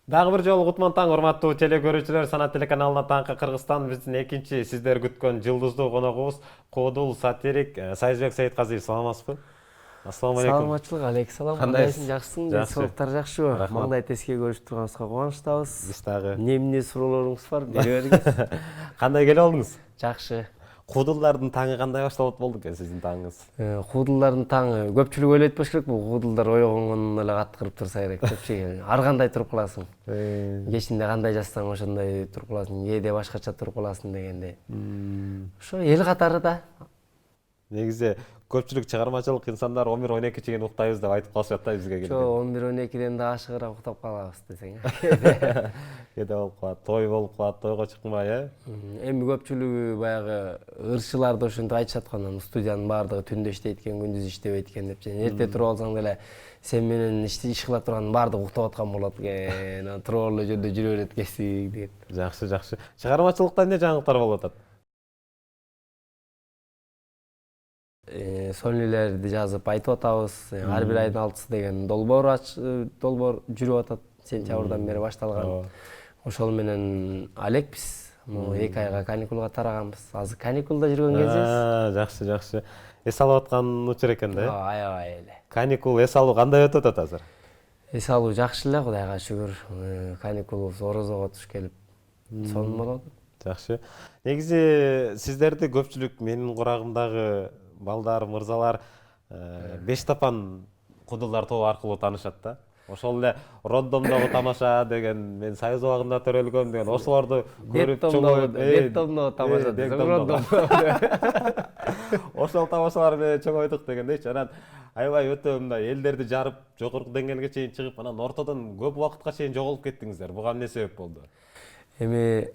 Дагы бир жолу кутман таң, урматтуу теле көрүүчүлөр. Санат телеканалына таңкы Кыргызстан биздин экинчи сиздер күткөн жылдыздуу коногубуз куудул сатирик Сайызбек Сейитказиев. Саламатсызбы? Ассаламу алейкум. Саламатчылык, алейкум. Кандайсыз? Кандайсың, жакшысың? Жакшы. Денсаулыктар жакшыбы? Рахмат. Маңдай теске көрүшүп турганыбызга кубанычтабыз. Биз дагы. Эмне суроолоруңуз бар? Бере бериңиз. Кандай келип алдыңыз? Жакшы. Куудулдардын таңы кандай башталат болду экен сиздин таңыңыз? Куудулдардын таңы көпчүлүк ойлойт болуш керек, бул куудулдар ойгонгондон эле кат турса керек депчи. Ар кандай туруп каласың. Кечинде кандай жазсаң ошондой туруп каласың, кээде башкача туруп каласың дегендей. Ошо эл катары да. Негизи көпчүлүк чыгармачылык инсандар 11-12 чейин уктайбыз деп айтып калышат да бизге келип. Жок, 11-12ден да ашыгыраак уктап калабыз десең. Кээде болуп калат, той болуп калат, тойго чыкмай, Эми көпчүлүгү баягы ырчыларды ошентип айтышат го, анан студиянын баардыгы түндө иштейт экен, күндүз иштебейт экен деп. Эрте туруп алсаң деле сен менен иш кыла турганын баардыгы уктап аткан болот экен. Анан туруп эле жөнүндө жүрө берет экенсиң деген. Жакшы, жакшы. Чыгармачылыкта эмне жаңылыктар болуп атат? Сонилерди жазып айтып атабыз. Ар бир айдын 6-сы деген долбоор жүрүп атат. Сентябрдан бери башталган. Ошол менен алекпиз. 2 айга каникулга тараганбыз. Азыр каникулда жүргөн кезибиз. Жакшы, жакшы. Эс алып аткан учур экен да? Аябай эле. Каникул, эс алуу кандай өтүп атат азыр? Эс алуу жакшы эле, Кудайга шүгүр. Каникулубуз орозого туш келип, сонун болот. Жакшы. Негизи сиздерди көпчүлүк менин курагымдагы балдар, мырзалар 5 тапан кудулдар тобу аркылуу таанышат да. Ошол эле роддомдогу тамаша деген, мен Союз убагында төрөлгөм деген, ошолорду көрүп чоңоюп, Беттомдогу тамаша десең, ошол тамашалар менен чоңойдук дегендейчи. Анан аябай өтө мындай элдерди жарып, жогорку деңгээлге чейин чыгып, анан ортодон көп убакытка чейин жоголуп кеттиңиздер. Буга эмне себеп болду? Эми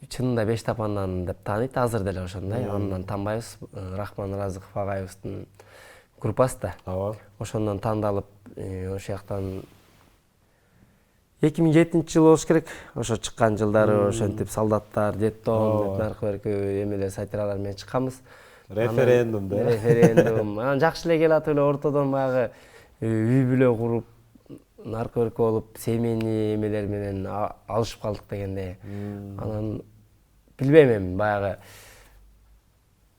чынында 5 тапандан деп тааныйт азыр деле ошондой. Андан танбайбыз. Рахман Разыков агайыбыздын группасы да. Ооба. Ошондон тандалып, ошол жактан 2007-жылы болуш керек. Ошо чыккан жылдары ошентип солдаттар, Деттон, наркы берки эмелер, сатиралар менен чыкканбыз. Референдум да. Референдум. Анан жакшы эле келатып эле ортодон баягы үй бүлө куруп, наркы берки болуп, семейный эмелер менен алышып калдык дегенде. Анан билбейм эми баягы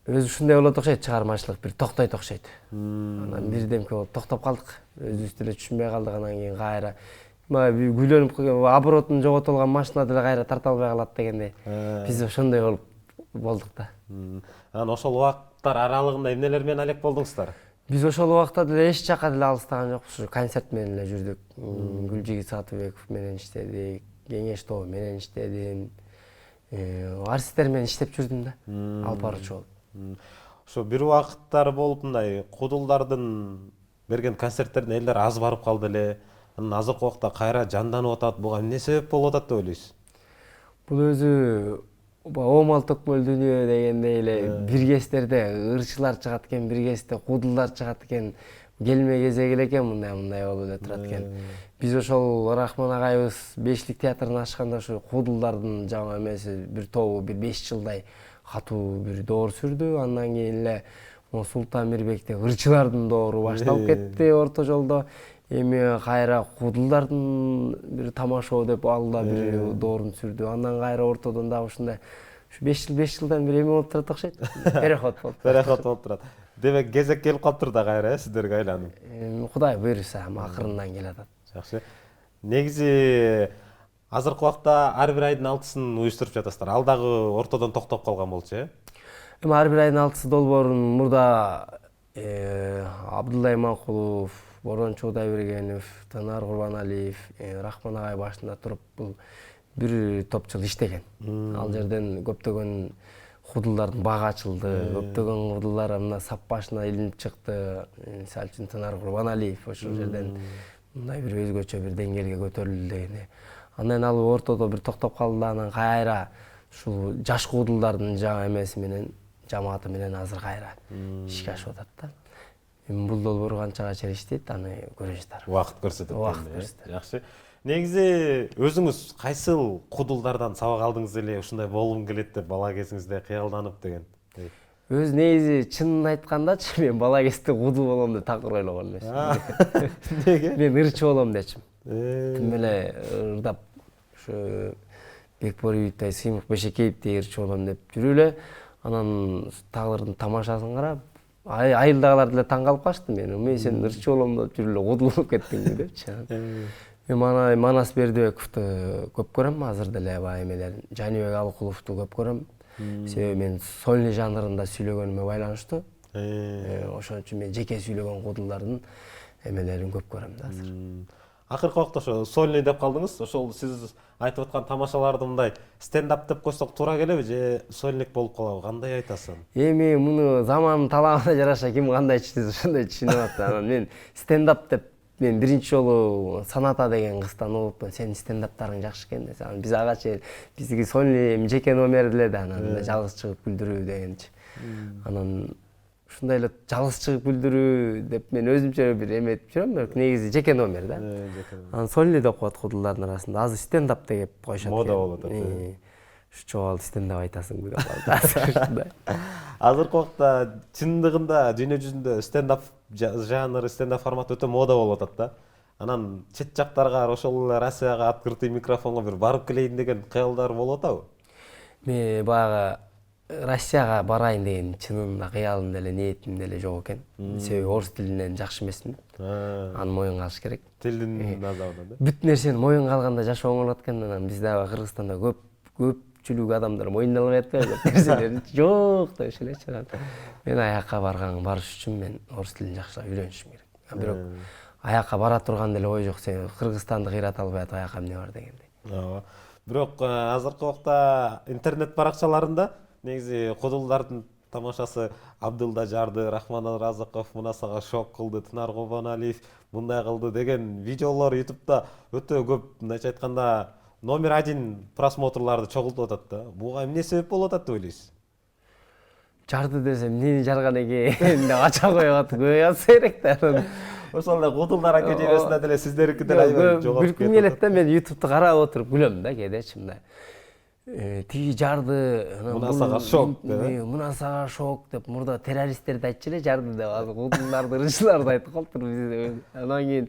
өзү ушундай болот окшойт, чыгармачылык бир токтойт окшойт. Анан бирдемке болуп токтоп калдык. Өзүбүз деле түшүнбөй калдык, анан кийин кайра күйлөнүп оборотун жогото алган машина деле кайра тарта албай калат дегенде. Биз ошондой болуп болдук да. Анан ошол убакыттар аралыгында эмнелер менен алек болдуңуздар? Биз ошол убакта деле эч жака деле алыстаган жокпуз. Концерт менен эле жүрдүк. Гүлжигит Сатыбеков менен иштедик, Кеңеш тобу менен иштедим. Артисттер менен иштеп жүрдүм да. Алып баруучу болуп. Ошо бир убакыттар болуп мындай кудулдардын берген концерттерине элдер аз барып калды эле. Анан азыркы убакта кайра жанданып атат. Буга эмне себеп болуп атат деп ойлойсуз? Бул өзү оомал төкмөл дүйнө дегендей эле бир кездерде ырчылар чыгат экен, бир кезде кудулдар чыгат экен, келме кезеги эле экен, мындай болуп эле турат экен. Биз ошол Рахман агайыбыз Бешлик театрын ачканда ошо кудулдардын жаңы эмеси бир тобу бир 5 жылдай катуу бир доор сүрдү. Андан кийин эле Султан Мирбекте ырчылардын доору башталып кетти орто жолдо. Эми кайра кудулдардын бир тамашоо деп ал да бир доорун сүрдү. Андан кайра ортодон дагы ушундай 5 жылдан бир эме болуп турат окшойт. Переход болуп. Переход болуп турат. Демек кезек келип калыптыр да кайра сиздерге айланып. Кудай буйруса акырындан келатат. Жакшы. Негизи азыркы убакта ар бир айдын 6-сын уюштуруп жатасыздар. Ал дагы ортодон токтоп калган болчу, Эми ар бир айдын 6-сы долбоорун мурда Абдулла Иманкулов, Борончу Кудайбергенов, Танар Курбаналиев, Рахман агай башында туруп бул бир топчул иштеген. Ал жерден көптөгөн кудулдардын бага ачылды, көптөгөн кудулдар мына сап башына илинип чыкты. Мисалы үчүн Танар Курбаналиев ошол жерден мындай бир өзгөчө бир деңгээлге көтөрүлдү дегенде. Андан ал ортодо бир токтоп калды, анан кайра ушул жаш кудулдардын жаңы эмеси менен, жамааты менен азыр кайра ишке ашып атат да. Эми бул долбоор канчага чейин иштейт, аны көрөсүздөр. Убакыт көрсөтөт. Убакыт көрсөтөт. Жакшы. Негизи өзүңүз кайсыл кудулдардан сабак алдыңыз эле, ушундай болгум келет деп бала кезиңизде кыялданып деген? Өз негизи чынын айткандачы мен бала кезде кудул болом деп такыр ойлогон эмесмин. Неге? Мен ырчы болом дечим. Тим эле ырдап ошо Бекбориевдей Сыймык Бешекеевдей ырчы болом деп жүрүп эле анан тагылардын тамашасын карап айылдагылар деле таң калып калышты мен сен ырчы болом деп жүрүп эле кудулуп кеттиңби депчи. Мен Манас Бердибековду көп көрөм азыр деле баягы эмелерин, Жаныбек Алыкуловду көп көрөм. Себеби мен сольный жанрында сүйлөгөнүмө байланыштуу. Ошон үчүн мен жеке сүйлөгөн кудулдардын эмелерин көп көрөм да азыр. Акыркы убакта ошо сольный деп калдыңыз. Ошол сиз айтып аткан тамашаларды мындай стендап деп койсок туура келеби же сольник болуп калабы? Кандай айтасың? Эми муну замандын талабына жараша ким кандай ичти ошондой түшүнүп атат. Анан мен стендап деп мен биринчи жолу Саната деген кыздан угуп, сенин стендаптарың жакшы экен десе, биз ага чейин биздики сольный жеке номер эле да, анан жалгыз чыгып күлдүрүү дегенчи. Анан ушундай эле жалгыз чыгып күлдүрүү деп мен өзүмчө бир эметип жүрөм, бирок негизи жеке номер да. Анан сольный деп коет кудулдардын арасында. Азыр стендап деп коюшат. Мода болуп атат. Чоал стендап айтасыңбы деп калды. Азыркы убакта чындыгында дүйнө жүзүндө стендап жанры, стендап форматы өтө мода болуп атат да. Анан чет жактарга, ошол эле Россияга открытый микрофонго бир барып келейин деген кыялдар болуп атабы? Мен баягы Россияга барайын деген чынында кыялым деле, ниетим деле жок экен. Себеби орус тилинен жакшы эмесмин. Аны моюнга алыш керек. Тилдин азабынан да. Бүт нерсени моюнга алганда жашоо оңолот экен. Анан биз дагы Кыргызстанда көпчүлүк адамдар моюндан албай атпайбы көп нерселерди. Жок деп элечи. Мен аякка барыш үчүн мен орус тилин жакшылап үйрөнүшүм керек. Бирок аякка бара турган деле ой жок, сен Кыргызстанды кыйрата албай атып аякка эмне бар дегендей. Ооба. Бирок азыркы убакта интернет баракчаларында негизи кудулдардын тамашасы Абдылда жарды, Рахман Разыков мынасага шок кылды, Тынар Кубаналиев мындай кылды деген видеолор YouTube'да өтө көп, мындайча айтканда номер 1 просмотрларды чогултуп атат да. Буга эмне себеп болуп атат деп ойлойсуз? Жарды десем, эмнени жарган экен деп ача коюп атып коюса керек да. Ошол эле кудулдар аке жебесинде деле сиздердики деле аябай жогору кетип. Бир күн келет да, мен YouTube'ду карап отуруп күлөм да кээдечи мындай. Тиги жарды, мынасага шок деп. Мынасага шок деп мурда террористтерди айтчу эле жарды деп, азыр кудулдарды, ырчыларды айтып калыптыр биз. Анан кийин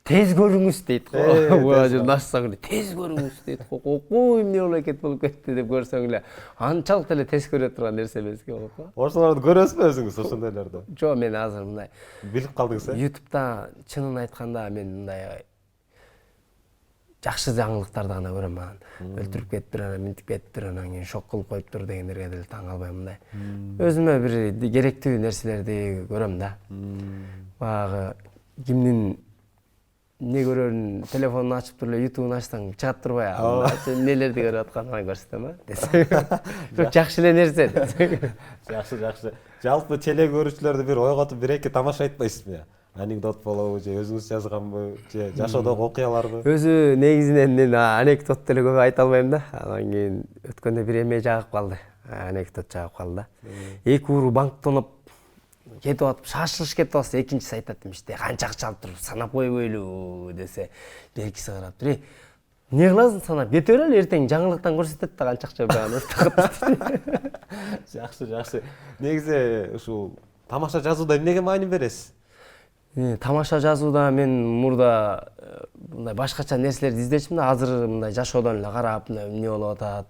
тез көрүңүз дейт го. Буга жер нашсаң эле тез көрүңүз дейт го. Окуу эмне болуп кетти деп көрсөң эле анчалык эле тез көрө турган нерсе эмес экен го. Ошолорду көрөсүзбү өзүңүз ошондойлорду? Жок, мен азыр мындай билип калдыңыз э? YouTube'да чынын айтканда мен мындай жакшы жаңылыктарды гана көрөм. Анан өлтүрүп кетиптир, анан минтип кетиптир, анан кийин шок кылып коюптур дегендерге деле таң калбайм мындай. Өзүмө бир керектүү нерселерди көрөм да. Баягы кимдин эмне көрөрүн телефонун ачып туруп эле YouTube'ун ачсаң чыгат турбайбы? Эмнелерди көрүп атканын көрсөтөм десең. Бирок жакшы эле нерсе десең. Жакшы. Жалпы теле көрүүчүлөрдү бир ойготуп бир эки тамаша айтпайсызбы? Анекдот болобу же өзүңүз жазганбы же жашоодогу окуяларбы? Өзү негизинен мен анекдот деле көп айта албайм да. Анан кийин өткөндө бир эме жагып калды. Анекдот жагып калды да. Эки уру банктоноп кетип атып, шашылыш кетип атса, экинчиси айтат эмиште, канча акча алып туруп санап койбойлу десе, биринчиси карап туруп, эмне кыласың санап кете бер, эртең жаңылыктан көрсөтөт да канча акча бергенин. Жакшы. Негизи ушул тамаша жазууда эмнеге маани бересиз? Тамаша жазууда мен мурда мындай башкача нерселерди издечимин да, азыр мындай жашоодон эле карап, эмне болуп атат,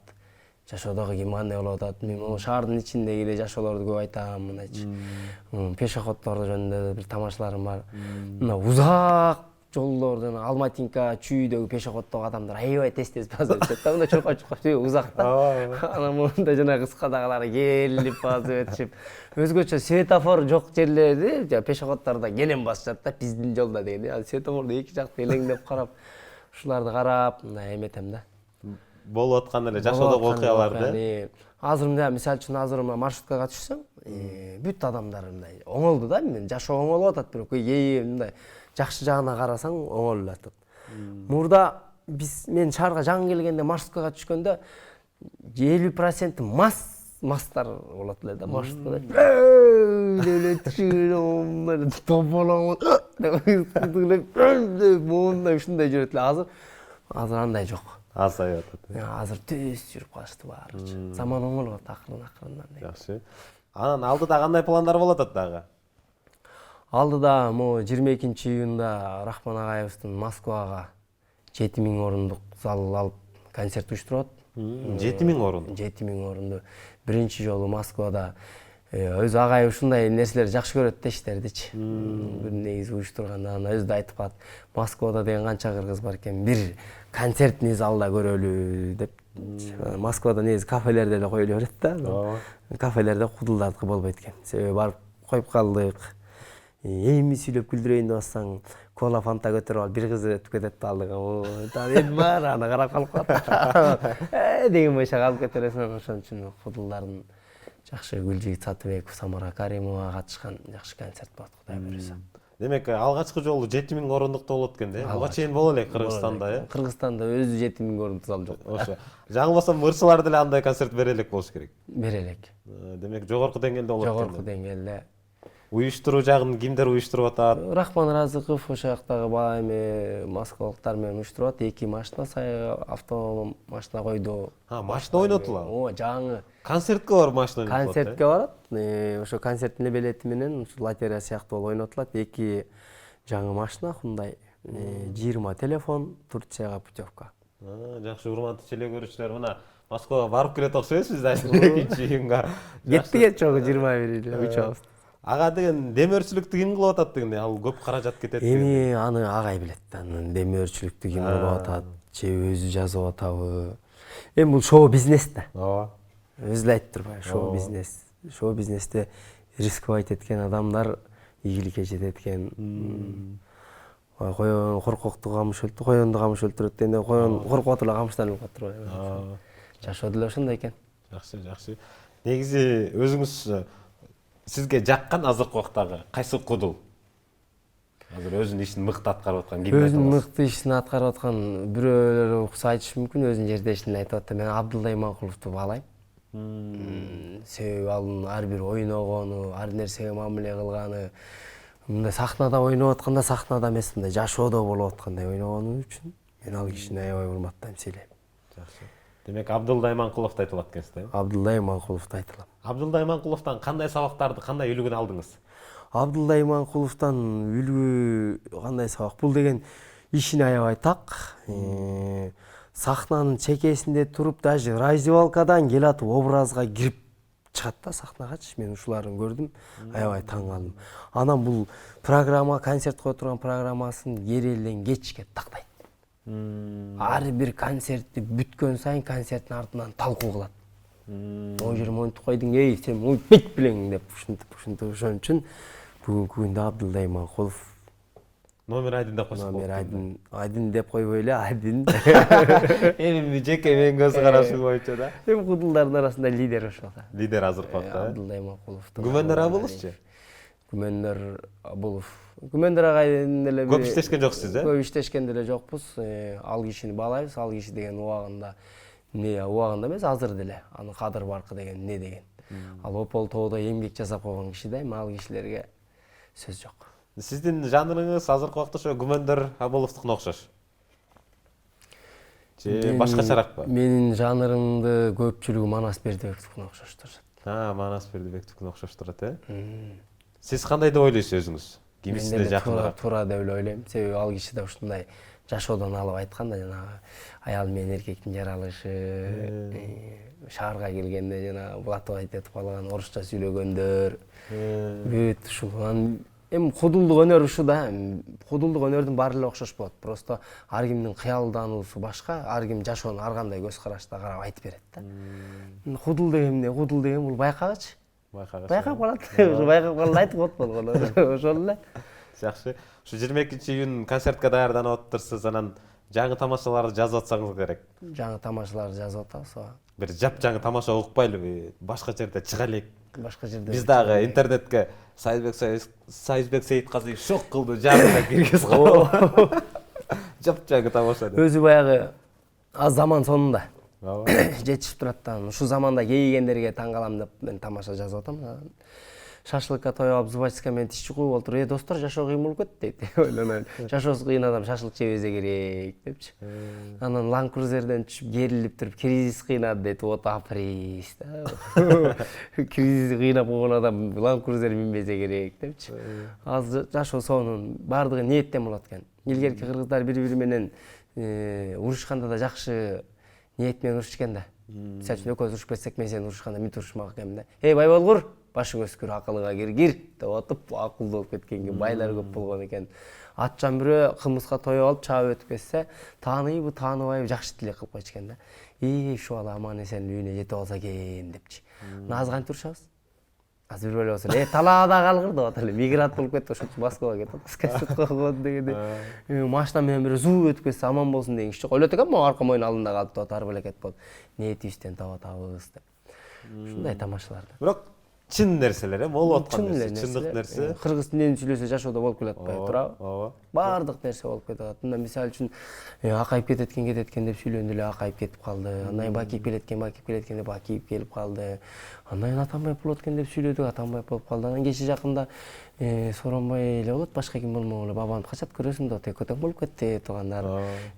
жашоодогу ким кандай болуп атат. Мен могу шаардын ичиндеги эле жашоолорду көп айтам, мындайчы. Пешеходдор жөнүндө бир тамашаларым бар. Мына узак жолдор жана Алматинка чүйдөгү пешеходдогу адамдар аябай тез басып өтүшөт да, мындай чуркап узак да. Анан мында жана кыскадагылары келип басып өтүшүп, өзгөчө светофор жок жерлерди пешеходдордо келем басышат да, биздин жолдо деген. Светофорду эки жакты элеңдеп карап, ушуларды карап, мындай эметем да. Болуп аткан эле жашоодогу окуяларды. Азыр мындай мисалы үчүн азыр маршруткага түшсөң, бүт адамдар мындай оңолду да, мен жашоо оңолуп атат, бирок мындай жакшы жагына карасаң оңолуп атат. Мурда мен шаарга жаңы келгенде маршруткага түшкөндө 50% мастар болот эле да, маршруткада. Моундай ушундай жүрөт эле. Азыр андай жок. Азайып атат. Азыр тез жүрүп калышты баары. Заман оңолуп атат акырын-акырындан. Жакшы. Анан алдыда кандай пландар болуп атат дагы? Алдыда могу 22 июнда Рахман Агаевдин Москвага 7000 орундук зал алып концерт уюштурат. 7000 орун. 7000 орунду. Биринчи жолу Москвада өзү агай ушундай нерселерди жакшы көрөт да иштердичи. Бир негизи уюштурганда анан өзү да айтып калат. Москвада деген канча кыргыз бар экен, бир концертный залда көрөлү деп. Москвада негизи кафелерде эле коюла берет да. Кафелерде кудулдардыкы болбойт экен. Себеби барып коюп калдык. Эми сүйлөп күлдүрөйүн деп атсаң, кола фанта көтөрүп алып бир кыз өтүп кетет да алдыга. Эми бар аны карап калып калат. Деген боюнча калып кетересиң. Ошон үчүн кудулдардын жакшы Гүлжигит Сатыбеков, Самара Каримова катышкан жакшы концерт болот, Кудай буйруса. Демек, алгачкы жолу 7000 орундукта болот экен да. Буга чейин боло элек Кыргызстанда, э? Кыргызстанда өзү 7000 орундук зал жок. Ошо. Жаңылбасам ырчылар деле андай концерт бере элек болуш керек. Бере элек. Демек, жогорку деңгээлде болот экен. Жогорку деңгээлде. Уюштуруу жагын кимдер уюштуруп атат? Рахман Разыков ошол жактагы эми москвалыктар менен уюштуруп атат. 2 машина автомашина койду. Машина ойнотулат. Жаңы Концертке бар машина ойнотулат. концертке барат. Ошо концерттин билети менен ушу лотерея сыяктуу болуп ойнотулат. 2 жаңы машина Hyundai, 20 телефон, Турцияга путевка. Жакшы, урматтуу теле көрүүчүлөр, мына Москвага барып келет окшойсуз да, экинчи июнга. Кетти чогу 21 учабыз. Ага деген демөөрчүлүктү ким кылып атат дегенде, ал көп каражат кетет. Эми аны агай билет да. Демөөрчүлүктү ким кылып атат, же өзү жазып атабы. Эми бул шоу бизнес да. Ооба. Өзү эле айтып турбайбы, шоу бизнес. Шоу бизнесте рисковать эткен адамдар ийгиликке жетет экен. Коён коркокту камыш өлтүрөт, коёнду камыш өлтүрөт дегенде, коён коркуп эле камыштан өлүп турбайбы. Жашоо деле ошондой экен. Жакшы, жакшы. Негизи өзүңүз сизге жаккан азыркы убактагы кайсы кудул? Азыр өзүнүн ишин мыкты аткарып аткан кимди айтасыз? Өзүнүн мыкты ишин аткарып аткан бирөөлөр укса айтышы мүмкүн, өзүнүн жердешин айтып атты. Мен Абдулла Иманкуловду баалайм. Себеби алын ар бир ойногону, ар нерсеге мамиле кылганы, мындай сахнада ойноп атканда сахнада эмес, мындай жашоодо болуп аткандай ойногону үчүн мен ал кишини аябай урматтайм, сыйлайм. Жакшы. Демек, Абдулла Иманкуловду айтылат экенсиз да? Абдулла Иманкуловду айтылам. Абдулла Иманкуловдон кандай сабактарды, кандай үлгүн алдыңыз? Абдулла Иманкуловдон үлгү кандай сабак? Бул деген ишине аябай так. Сахнанын чекесинде туруп, даже раздевалкадан келатып образга кирип чыгат да сахнагачы. Мен ушуларын көрдүм, аябай таң калдым. Анан бул программа, концерт кое турган программасын эрелден кечке тактайт. Ар бир концертти бүткөн сайын концерттин артынан талкуу кылат. Ой жерим монтип койдуң, эй, сен монтпейт билең деп ушинтип ошон үчүн бүгүнкү күндө Абдулла Иманкулов Номер Айдын деп койсок болот. Номер Айдын деп койбой эле, Айдын. Эми жеке менин көз карашым боюнча да. Эми кудулдардын арасында лидер ошол да. Лидер азыркы убакта. Абдулла Иманкулов. Күмөндөр Абуловчу? Күмөндөр Абулов. Күмөндөр агайдын деле көп иштешкен жоксуз, Көп иштешкен деле жокпуз. Ал кишини баалайбыз. Ал киши деген убагында убагында эмес, азыр деле анын кадыр баркы деген эмне деген. Ал Опол тоодо эмгек жасап койгон киши да, эми ал кишилерге сөз жок. Сиздин жанрыңыз азыркы убакта ошо Күмөндөр Абуловдукуна окшош. Же башкачараакпы? Менин жанрымды көпчүлүгү Манас Бердибековдукуна окшоштур. Манас Бердибековдукуна окшоштур да. Сиз кандай деп ойлойсуз өзүңүз? Кимисине жакыныраак? Туура деп эле ойлойм. Себеби ал киши да ушундай жашоодон алып айткан да, жанагы аял менен эркектин жаралышы, шаарга келгенде жана блатовать этип калган, орусча сүйлөгөндөр, бүт ушул. Эми кудулдук өнөр ушу да, кудулдук өнөрдүн баары эле окшош болот. Просто ар кимдин кыялдануусу башка, ар ким жашоону ар кандай көз карашта карап айтып берет да. Кудул деген эмне? Кудул деген бул байкагыч. Байкап калат. Ушу байкап калды айтып коет болгону. Ошол эле. Жакшы. Ушу 22-июнь концертке даярданып атырсыз, анан жаңы тамашаларды жазып атсаңыз керек. Жаңы тамашаларды жазып атабыз. Бир жап-жаңы тамаша укпайлыбы, башка жерде чыга элек. Башка жерде. Биз дагы интернетке Сайызбек Сейитказиев шок кылды, жарыда киргиз калды. Жап-жаңы тамаша деп. Өзү баягы аз заман сонунда. Жетишип турат да. Ушу заманда кейигендерге таң калам деп мен тамаша жазып атам. Шашлыкка той алып, зубачка менен тиш чукуп отуруп, достор, жашоо кыйын болуп кетти дейт. Ойлонойм. Жашоосу кыйын адам шашлык жебесе керек депчи. Анан Land Cruiser'ден түшүп керилип туруп, кризис кыйнады дейт. Вот априз да. Кризис кыйнап койгон адам Land Cruiser минбесе керек депчи. Азыр жашоо сонун, бардыгы ниеттен болот экен. Илгерки кыргыздар бири-бири менен урушканда да жакшы ниет менен урушуш экен да. Мисалы үчүн экөөбүз урушуп кетсек, мен сени урушканда мынтип урушмак экенмин да. Эй, бай болгур, башың өскүр, акылыңа кир деп атып, акылдуу болуп кеткенге байлар көп болгон экен. Атчан бирөө кылмыска тоюп алып чаап өтүп кетсе, тааныйбы, тааныбайбы жакшы тилек кылып койчу экен да. Ушу бала аман эсен үйүнө жетип алса экен депчи. Азыр кантип урушабыз? Азыр бир эле болсо, талаада калгыр деп атат эле. Мигрант болуп кетти, ошентип Москвага кетип атат. Скачет койгон дегенде. Машина менен бирөө зуу өтүп кетсе аман болсун деген ишчи ойлойт экен, могу арка моюн алдында калып деп атат, ар белекет болуп. Ниетибизден таап атабыз деп. Ушундай тамашаларды. Бирок чын нерселер, болуп аткан нерсе, чындык нерсе. Кыргыз тилинен сүйлөсө жашоодо болуп келе атпайбы, туурабы? Ооба. Баардык нерсе болуп кетип атат. Мында мисалы үчүн акайып кететкен деп сүйлөндү эле, акайып кетип калды. Андан кийин бакип келеткен деп бакип келип калды. Андан кийин Атамбаев болот экен деп сүйлөдүк, Атамбаев болуп калды. Анан кечээ жакында Сооронбай эле болот, башка ким болмок эле. Бабамды качат көрөсүң да, экөтөң болуп кетти туугандар.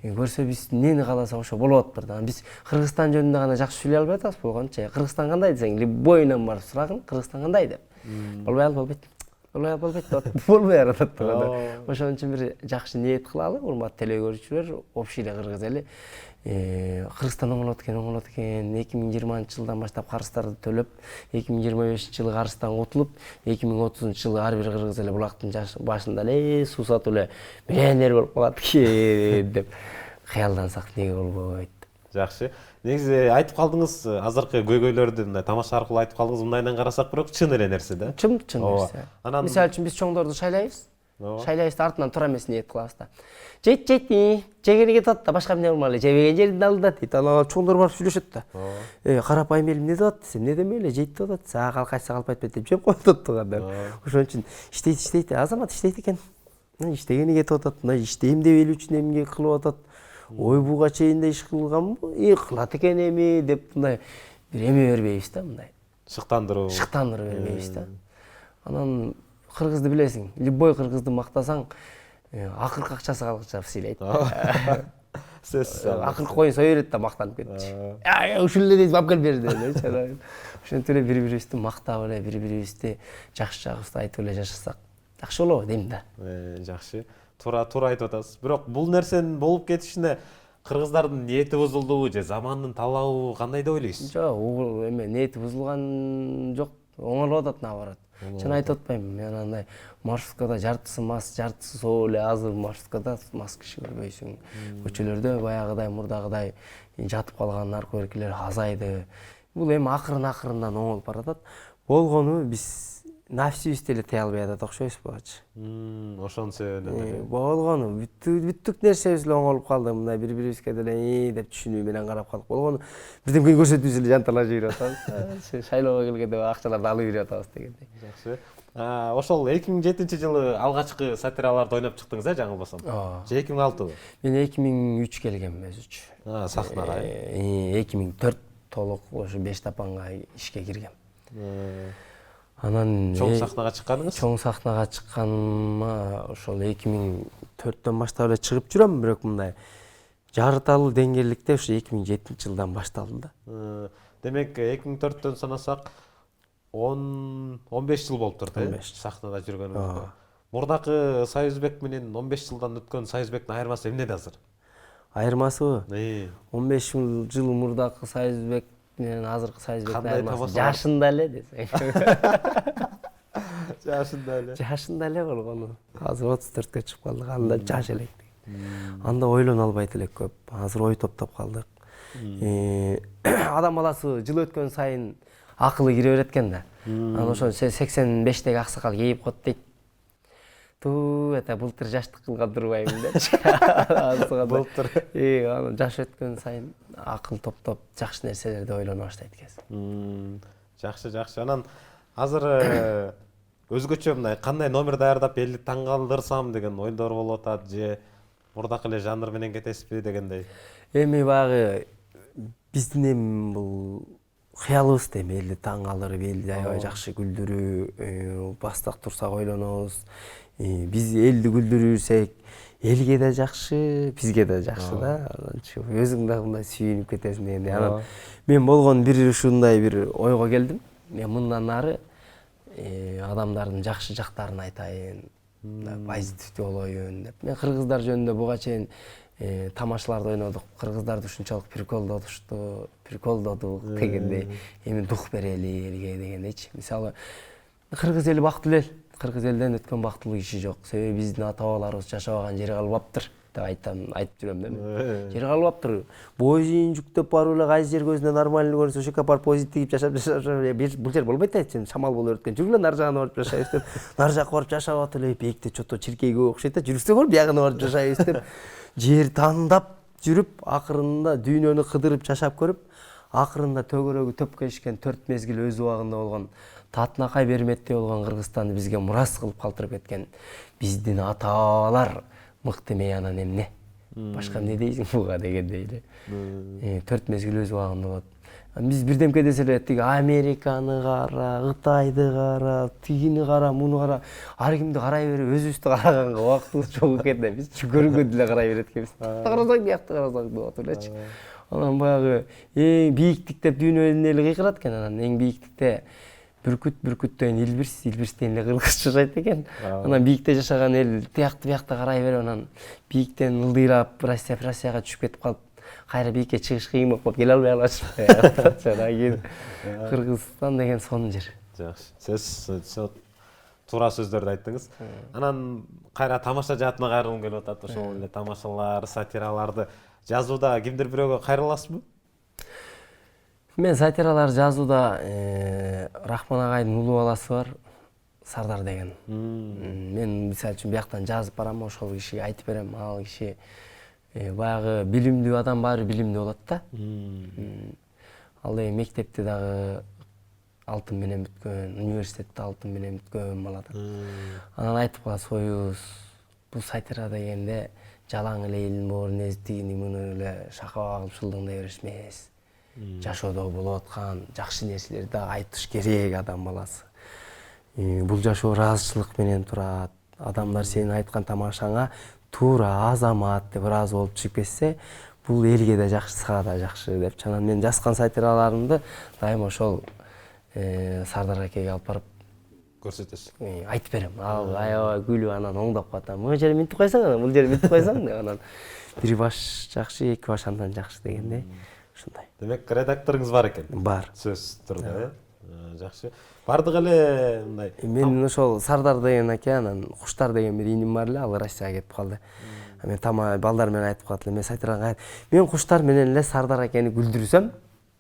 Көрсө биз эмнени кааласак ошо болуп атыптыр да. Биз Кыргызстан жөнүндө гана жакшы сүйлөй албай атабыз болгончу. Кыргызстан кандай десең, любойунан барып сурагын, Кыргызстан кандай деп. Болбой албайт деп болбой атат туугандар. Ошон үчүн бир жакшы ниет кылалы, урматтуу теле көрүүчүлөр, общий эле кыргыз эли. Кыргызстан оңолот экен. 2020-жылдан баштап карыздарды төлөп, 2025-жылы карыздан кутулуп, 2030-жылы ар бир кыргыз эли булактын башында эле суу сатып эле миллионер болуп калат экен деп кыялдансак эмнеге болбойт. Жакшы. Негизи айтып калдыңыз, азыркы көйгөйлөрдү мындай тамаша аркылуу айтып калдыңыз. Мындайдан карасак, бирок чын эле нерсе да. Чын нерсе. Мисалы үчүн биз чоңдорду шайлайбыз. Шайлайбыз да, артынан тура эмес ниет кылабыз да. Жейт, жегени кетип атат да, башка эмне кылмайлы, жебеген жеринде ал да дейт. Анан чоңдор барып сүйлөшөт да. Карапайым элим эмне деп атат десе, эмне демейле, жейт деп атат. Сага кайсы калпайт деп жеп коюп атат туугандар. Ошон үчүн иштейт, азамат иштейт экен. Иштегени кетип атат, мына иштейм деп эл үчүн эмне кылып атат. Ой, буга чейин да иш кылганбы? Кылат экен эми деп мындай бир эме бербейбиз да, мындай. Шыктандыруу Бербейбиз да. Анан кыргызды билесиң, любой кыргызды мактасаң, акыркы акчасы калгыча сыйлайт. Акыркы коюн сой берет да, мактанып кетчи. Ушул эле дейт, бап кел бери деп. Ошентип эле бири-бирибизди мактап эле, бири-бирибизди жакшы-жагыбызды айтып эле жашасак жакшы болобу дейм да. Жакшы. Туура айтып атасыз. Бирок бул нерсенин болуп кетишине кыргыздардын ниети бузулдубу же замандын талабы кандай деп ойлойсуз? Жок, эме ниети бузулган жок, оңолуп атат наоборот. Чын айтып атпаймынбы, мен андай маршруткада жартысы мас, жартысы соо эле, азыр маршруткада мас киши көрбөйсүң. Көчөлөрдө баягыдай, мурдагыдай жатып калган наркобаркерлер азайды. Бул эми акырындан оңолуп баратат. Болгону биз нафсибизди эле тыя албай атат окшойбузбу ачы. Ошонун себебинен. Болгону бүттүк нерсебиз эле оңолуп калды. Мындай бири-бирибизге деле деп түшүнүү менен карап калдык. Болгону бирдемкени көрсөтүбүз эле жанталашып жүрүп атабыз. Шайлоого келгенде акчаларды алып жүрүп атабыз дегендей. Жакшы. Ошол 2007-жылы алгачкы сатираларды ойноп чыктыңыз, жаңылбасам. Же 2006бы? Мен 2003 келгенмин өзүчү. Сахнага. 2004 толук ошо 5 тапанга ишке киргем. Анан чоң сахнага чыкканыңыз? Чоң сахнага чыкканыма ошол 2004төн баштап эле чыгып жүрөм, бирок мындай жарыталуу деңгээликте ошо 2007-жылдан башталды да. Демек 2004төн санасак 15 жыл болуптур да, сахнада жүргөнүңүздө. Мурдакы Союзбек менен 15 жылдан өткөн Союзбектин айырмасы эмнеде азыр? Айырмасыбы? 15 жыл мурдакы Союзбек менен азыркы Союзбектин айырмасы жашында эле десең. Жашында эле болгону. Азыр 34кө чыгып калдык, анда жаш элек. Анда ойлоно албайт элек көп. Азыр ой топтоп калдык. Адам баласы жыл өткөн сайын акылы кире берет экен да. Анан ошо 85деги аксакал кейип коет дейт. Это былтыр жаштык кылган турбаймын депчи. Былтыр. Анан жаш өткөн сайын акыл топтоп жакшы нерселерди ойлоно баштайт экенсиң. Жакшы. Анан азыр өзгөчө мындай кандай номер даярдап элди таң калтырсам деген оюндар болуп атат же мурдакы эле жанр менен кетесизби дегендей. Эми баягы биздин эми бул кыялыбыз да, элди таң калтырып, элди аябай жакшы күлдүрүү, бастак турсак ойлонобуз. Биз элди күлдүрүрсек, элге да жакшы, бизге да жакшы да. Өзүң да мындай сүйүнүп кетесиң дегендей. Анан мен болгон бир ушундай бир ойго келдим. Мен мындан ары адамдардын жакшы жактарын айтайын, позитивдүү болоюн деп. Мен кыргыздар жөнүндө буга чейин тамашаларды ойнодук, кыргыздарды ушунчалык приколдодук дегендей, эми дух берели элге дегендейчи. Мисалы, кыргыз эли бактылуу эл, кыргыз элден өткөн бактылуу киши жок. Себеби биздин ата-бабаларыбыз жашабаган жери калбаптыр деп айтып жүрөм да мен. Жери калбаптыр. Боюн жүктөп барып эле кайсы жер көзүнө нормальный көрүнсө, ошол барып позит тигип жашап, бул жер болбойт да, сен шамал болуп өткөн. Жүргүлө нар жагына барып жашайбыз деп, нар жакка барып жашап атып эле бийикте чото чиркейге окшойт да, жүрүксө бар биягына барып жашайбыз деп, жер тандап жүрүп, акырында дүйнөнү кыдырып жашап көрүп, акырында төгөрөгү төпкө ишкен 4 мезгил өз убагында болгон, татынакай берметте болгон Кыргызстанды бизге мурас кылып калтырып кеткен биздин ата-бабалар мыкты мей анан эмне? Башка эмне дейсиң буга дегендей эле. 4 мезгил өз убагында болот. Биз бирдемке десе эле тиги Американы кара, Кытайды кара, тигини кара, муну кара, ар кимди карай берип өзүбүздү караганга убактыбыз жок экен да, биз көргөндү эле карай берет экенбиз. Карасаң биякты карасаң деп атып элечи. Анан баягы эң бийиктикте дүйнөнүн эли кыйкырат экен, анан эң бийиктикте бүркүттөн илбирстен эле кыргыз жашайт экен. Анан бийикте жашаган эл биякта карай берип, анан бийиктен ылдыйрап Россияга түшүп кетип калып, кайра бийикке чыгыш кыйын болуп калып келе албай калышты. Анан кийин Кыргызстан деген сонун жер. Жакшы. Сиз туура сөздөрдү айттыңыз. Анан кайра тамаша жаатына кайрылгым келип атат. Ошол эле тамашалар, сатираларды жазууда кимдир бирөөгө кайрыла аласызбы? Мен сатиралар жазууда Рахман агайдын улуу баласы бар, Сардар деген. Мен мисалы үчүн бияктан жазып барам, ошол кишиге айтып берем, ал киши баягы билимдүү адам баары билимдүү болот да. Ал деген мектепти дагы алтын менен бүткөн, университетти алтын менен бүткөн бала да. Анан айтып калат, союз бул сатира дегенде жалаң эле элдин боорун эзип тигини муну эле шакала кылып шылдыңдай бериш эмес. Жашоодо болуп аткан жакшы нерселерди да айтыш керек адам баласы. Бул жашоо ыраазычылык менен турат. Адамдар сенин айткан тамашаңа туура азамат деп ыраазы болуп чыгып кетсе, бул элге да жакшы, сага да жакшы деп. Анан мен жазган сатираларымды дайыма ошол Сардар акеге алып барып көрсөтөсүз. Айтып берем. Ал аябай күлүп анан оңдоп калат. Бул жерди мынтип койсоң, анан бул жерди мынтип койсоң деп анан бир баш жакшы, эки баш андан жакшы дегендей. Ушундай. Демек, редакторуңуз бар экен. Бар. Сөз турда, жакшы. Бардык эле мындай. Мен ошол Сардар деген аке, анан Куштар деген бир иним бар эле, ал Россияга кетип калды. Мен балдар менен айтып калат эле, мен сатирага мен Куштар менен эле Сардар акени күлдүрсөм,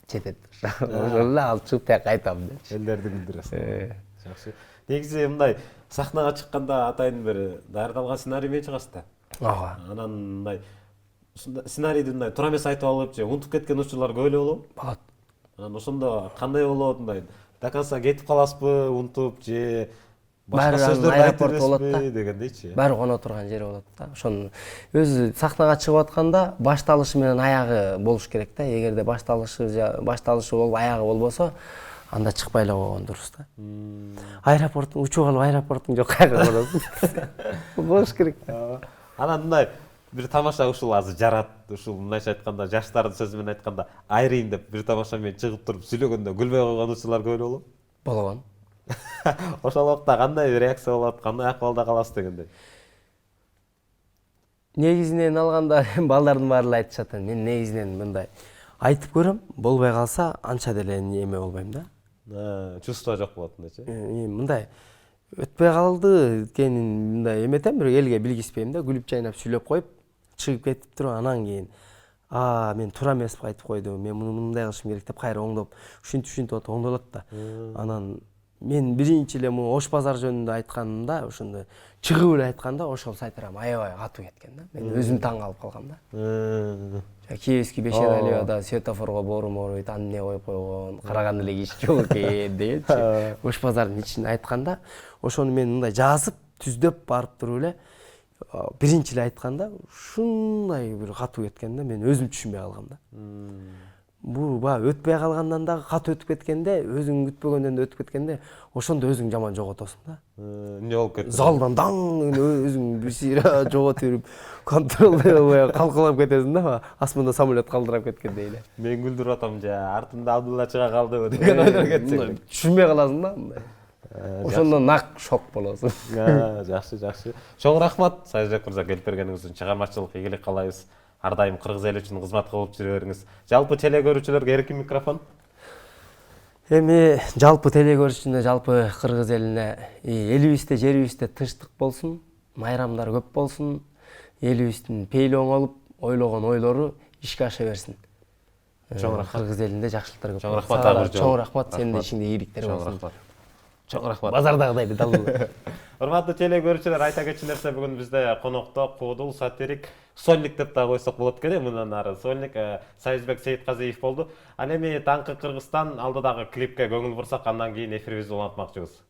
жетет. Ошол эле ал чыгып тияка айтам депчи. Элдерди күлдүрөсүз. Жакшы. Негизи мындай сахнага чыкканда атайын бир даярдалган сценарий менен чыгасыз да. Ооба. Анан мындай сценарийди мындай туура эмес айтып алып же унутуп кеткен учурлар көп эле болобу? Болот. Анан ошондо кандай болот, мындай до конца кетип каласызбы, унутуп же башка сөздөрдү айтып бересизби дегендейчи. Баары коно турган жери болот да. Ошону өзү сахнага чыгып атканда башталышы менен аягы болуш керек да. Эгерде башталышы болуп аягы болбосо, анда чыкпай эле койгон дурус да. Аэропорттун учуп алып аэропорттун жок кайга барасың. Болуш керек. Анан мындай бир тамаша ушул азыр жарат, ушул мындайча айтканда жаштардын сөзү менен айтканда айрыйм деп бир тамаша менен чыгып туруп сүйлөгөндө күлбөй койгон учурлар көп эле болобу? Болгон. Ошол убакта кандай реакция болот, кандай акыбалда каласыз дегендей? Негизинен алганда балдардын баары эле айтышат. Мен негизинен мындай айтып көрөм, болбой калса анча деле эме болбойм да. Чувство жок болот мындайчы. Мындай өтпөй калды экенин мындай эметем, бирок элге билгизбейм да, күлүп жайнап сүйлөп коюп, чыгып кетип туруп анан кийин мен туура эмес айтып койдум, мен муну мындай кылышым керек деп кайра оңдоп, ушинтип атып оңдолот да. Анан мен биринчи эле могу Ош базар жөнүндө айтканымда, ошондо чыгып эле айтканда ошол сайтырам аябай катуу кеткен да. Мен өзүм таң калып калгам да. Киевский Бешеналиада светофорго боорум ооруйт, аны эмне коюп койгон, караган эле киши жок экен дегенчи. Ош базардын ичинде айтканда, ошону мен мындай жазып, түздөп барып туруп эле биринчи эле айтканда ушундай бир катуу кеткен да, мен өзүм түшүнбөй калгам да. Бул баягы өтпөй калгандан дагы катуу өтүп кеткенде, өзүң күтпөгөндөн да өтүп кеткенде, ошондо өзүң жаман жоготосуң да. Эмне болуп кетти? Залдан даң өзүң бир сыйра жоготуп жүрүп, контролдой албай калкалап кетесиң да, асманда самолет калдырап кеткендей эле. Мен күлдүрүп атам же, артында Абдулла чыга калдыбы деген ойлор кетсең. Түшүнбөй каласың да мындай. Ошондон нак шок болосуң. Жакшы. Чоң рахмат, Сайжак мырза, келип бергениңиз үчүн чыгармачылык ийгилик каалайбыз. ар дайым кыргыз эли үчүн кызмат кылып жүрө бериңиз. Жалпы теле көрүүчүлөргө эркин микрофон. Эми жалпы теле көрүүчүлөрүнө, жалпы кыргыз элине элибизде, жерибизде тынчтык болсун, майрамдар көп болсун, элибиздин пейили оңолуп, ойлогон ойлору ишке аша берсин. Чоң рахмат. Кыргыз элинде жакшылыктар көп. Чоң рахмат Агыр жол. Чоң рахмат, сенин де ишиңде ийгиликтер Чоң болсун. рахмат. Чоң рахмат. Базардагыдай далыл. Урматтуу теле көрүүчүлөр, айта кетчү нерсе бүгүн бизде конокто Куудул сатирик сольник деп да койсок болот экен. Мындан ары сольник Союзбек Сейитказиев болду. Ал эми таңкы Кыргызстан алдыдагы клипке көңүл бурсак, андан кийин эфирибизди улантмакчыбыз.